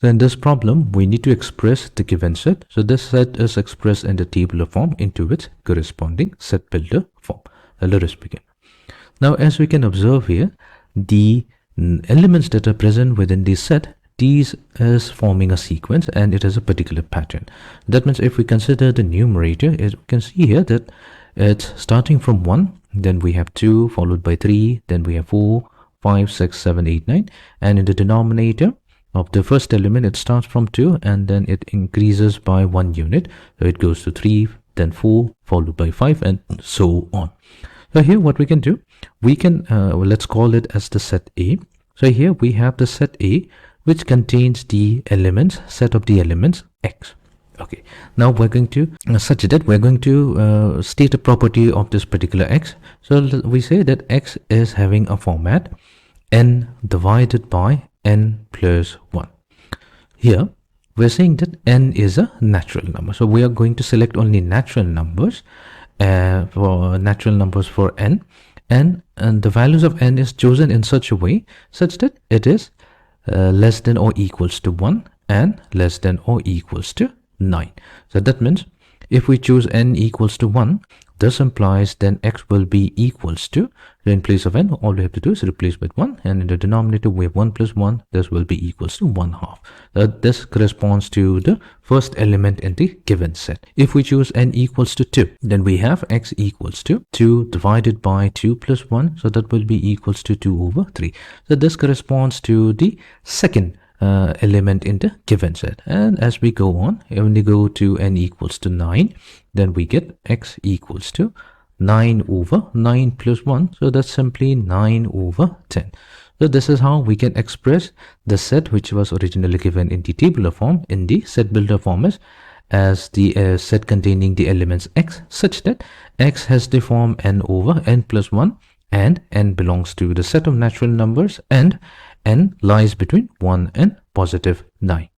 So in this problem, we need to express the given set. So this set is expressed in the tabular form into its corresponding set builder form. Let us begin. Now, as we can observe here, the elements that are present within the set, these is forming a sequence and it has a particular pattern. That means if we consider the numerator, we can see here that it's starting from 1, then we have 2, followed by 3, then we have 4, 5, 6, 7, 8, 9, and in the denominator of the first element, it starts from 2 and then it increases by 1 unit. So it goes to 3, then 4, followed by 5, and so on. So here what we can do, we can, let's call it as the set A. So here we have the set A, which contains the elements, set of the elements X. Okay, now we're going to, such that we're going to state a property of this particular X. So we say that X is having a format n divided by n plus 1. Here we're saying that n is a natural number, so we are going to select only natural numbers for n, and the values of n is chosen in such a way such that it is less than or equals to 1 and less than or equals to 9. So that means if we choose n equals to 1, this implies then x will be equals to, so in place of n, all we have to do is replace with 1, and in the denominator we have 1 plus 1, this will be equals to 1/2. This corresponds to the first element in the given set. If we choose n equals to 2, then we have x equals to 2 divided by 2 plus 1, so that will be equals to 2 over 3. So this corresponds to the second element in the given set. And as we go on, when we go to n equals to 9, then we get x equals to 9 over 9 plus 1, so that's simply 9 over 10. So this is how we can express the set which was originally given in the tabular form in the set builder form as the set containing the elements x, such that x has the form n over n plus 1 and n belongs to the set of natural numbers and n lies between 1 and positive 9.